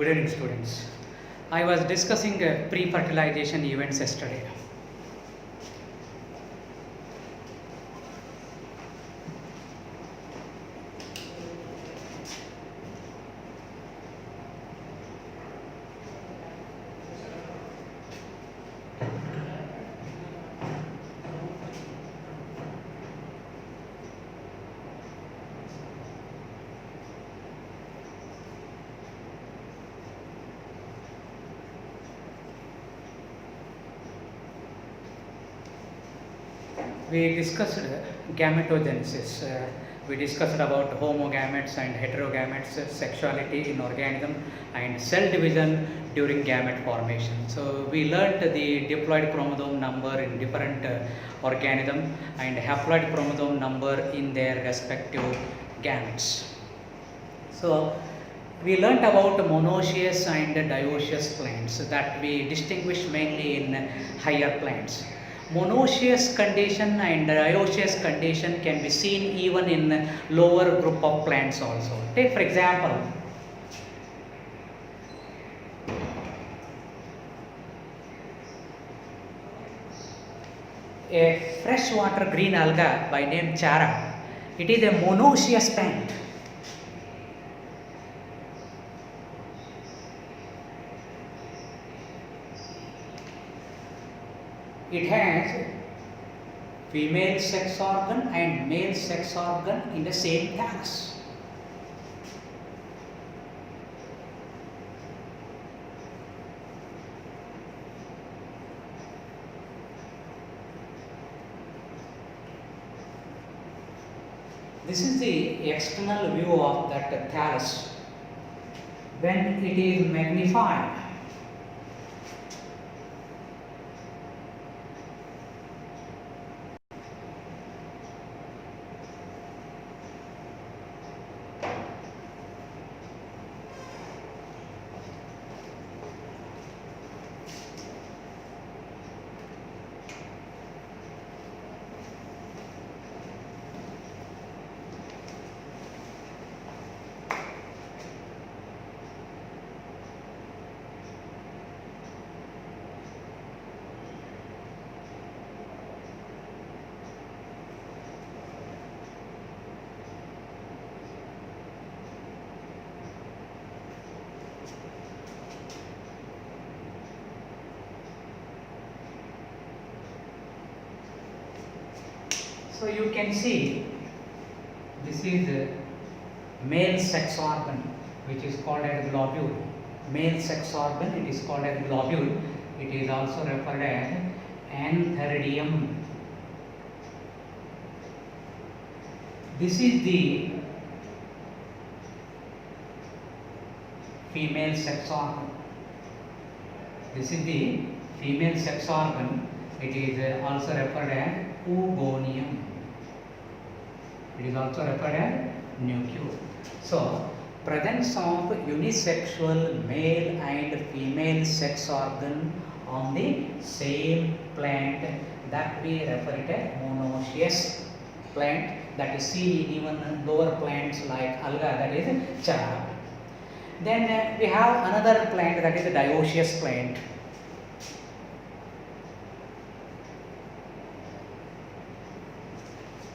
Good evening, students. I was discussing pre-fertilization events yesterday. We discussed gametogenesis. We discussed about homogametes and heterogametes, sexuality in organism, and cell division during gamete formation. So we learnt the diploid chromosome number in different organism and haploid chromosome number in their respective gametes. So we learnt about monoecious and dioecious plants that we distinguish mainly in higher plants. Monoecious condition and dioecious condition can be seen even in lower group of plants also. Take for example, a freshwater green alga by name Chara. It is a monoecious plant. It has female sex organ and male sex organ in the same thallus. This is the external view of that thallus. When it is magnified, so you can see this is a male sex organ which is called as globule. Male sex organ, it is called as globule. It is also referred as antheridium. This is the female sex organ. This is the female sex organ. It is also referred as oogonium. It is also referred as nucleus. So, presence of unisexual male and female sex organ on the same plant, that we refer it as monoecious plant, that is seen in even lower plants like alga, that is Chara. Then we have another plant, that is a dioecious plant.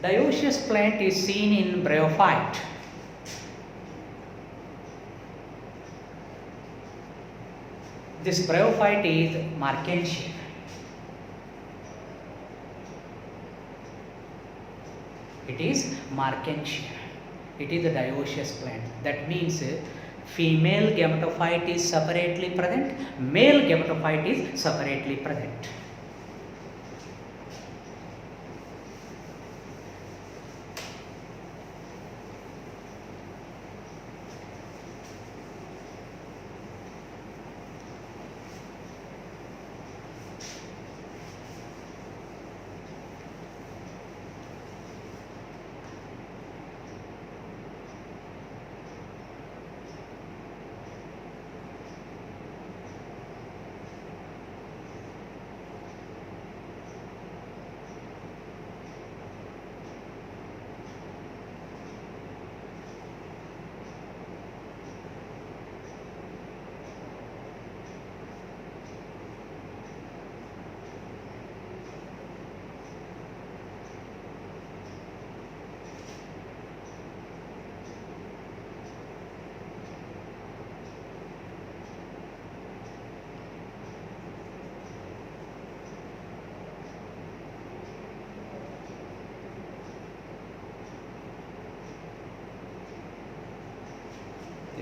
Dioecious plant is seen in bryophyte. This bryophyte is Markensia. It is Markensia. It is a dioecious plant. That means female gametophyte is separately present, male gametophyte is separately present.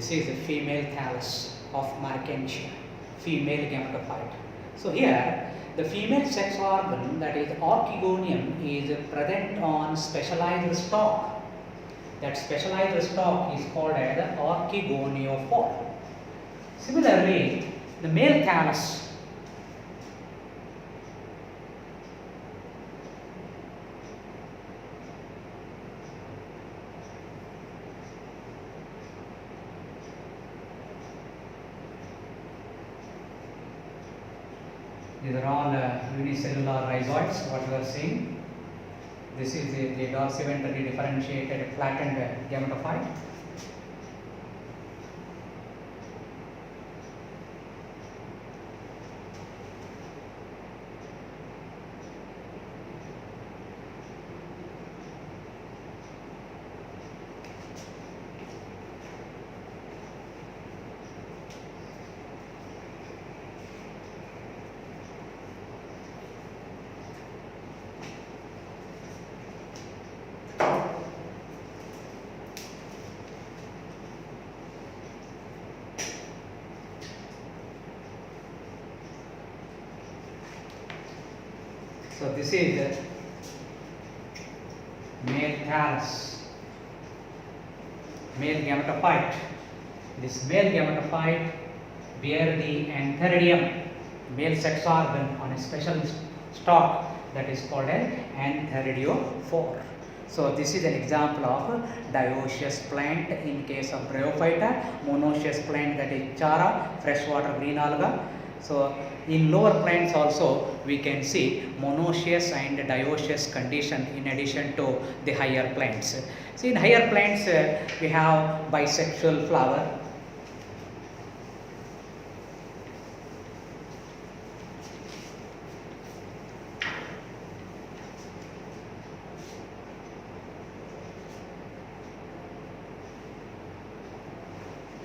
This is a female thallus of Mercantia, female gametophyte. So here the female sex organ, that is archegonium, is present on specialized stalk. That specialized stalk is called as the archegoniophore. Similarly, the male thallus, these are all unicellular rhizoids, what you are seeing. This is the dorsiventrally differentiated flattened gametophyte. So this is the male thallus, male gametophyte. This male gametophyte bear the antheridium, male sex organ, on a special stalk that is called an antheridiophore. So this is an example of dioecious plant in case of Bryophyta, monoecious plant, that is Chara, freshwater green alga. So in lower plants also we can see monoecious and dioecious condition in addition to the higher plants. So in higher plants we have bisexual flower.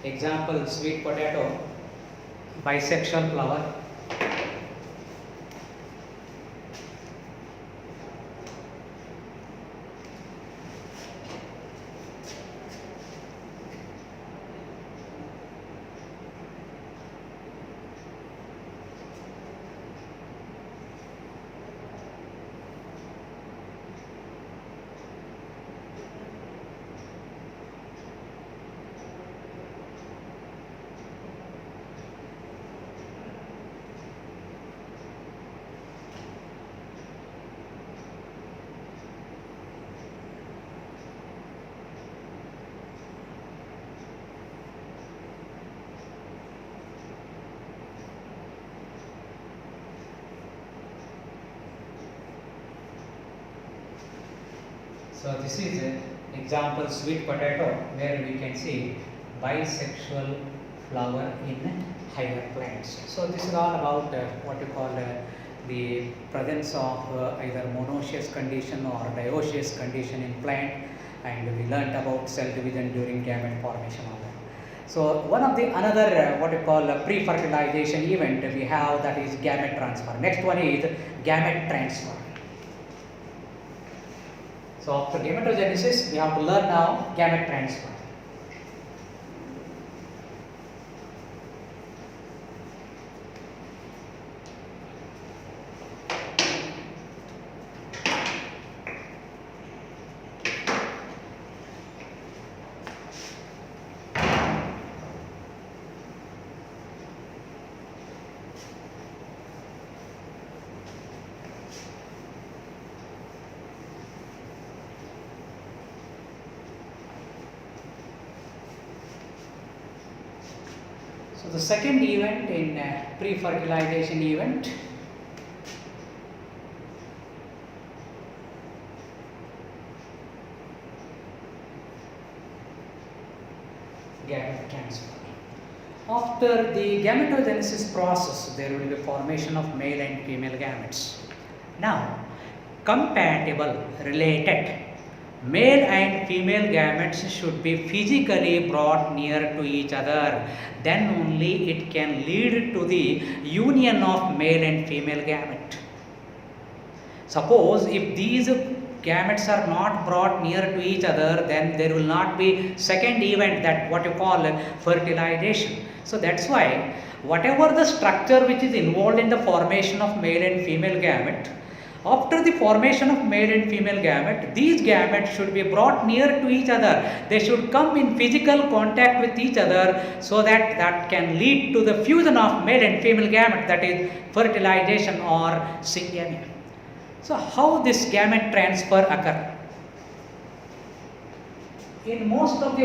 Example, sweet potato, bisexual flower. So this is an example sweet potato where we can see bisexual flower in higher plants. So this is all about what you call the presence of either monoecious condition or dioecious condition in plant, and we learnt about cell division during gamete formation of that. So one of the another what you call pre-fertilization event we have, that is gamete transfer. Next one is gamete transfer. So after gametogenesis we have to learn now gamete transfer. So the second event in pre-fertilization event, gamete transfer. After the gametogenesis process, there will be formation of male and female gametes. Now, compatible, related male and female gametes should be physically brought near to each other. Then only it can lead to the union of male and female gamete. Suppose if these gametes are not brought near to each other, then there will not be second event, that what you call fertilization. So that's why whatever the structure which is involved in the formation of male and female gamete, after the formation of male and female gamete, these gametes should be brought near to each other. They should come in physical contact with each other, so that that can lead to the fusion of male and female gamete, that is fertilization or syngamy. So how this gamete transfer occur? In most of the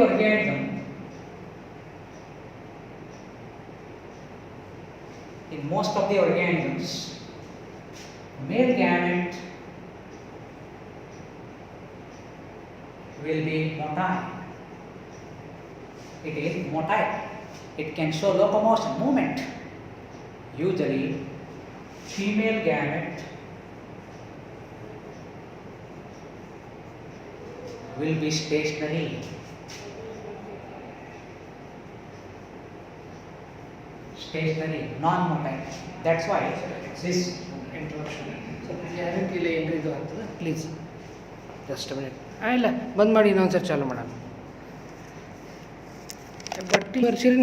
organisms, male gamete will be motile. It is motile. It can show locomotion, movement. Usually, female gamete will be stationary. Non-motile. That's why this introduction ಗ್ಯಾರಂಟಿಲ್ಲ ಏನ್ರಿ ಇದು ಆಗ್ತದೆ please just minute ಇಲ್ಲ ಬಂದ್ ಮಾಡಿ ಇನ್ನೊಂದ್ಸರಿ ಚಾಲು ಮಾಡೋಣ ಬಟ್ಟಿ ಬರ್ಸಿರಿ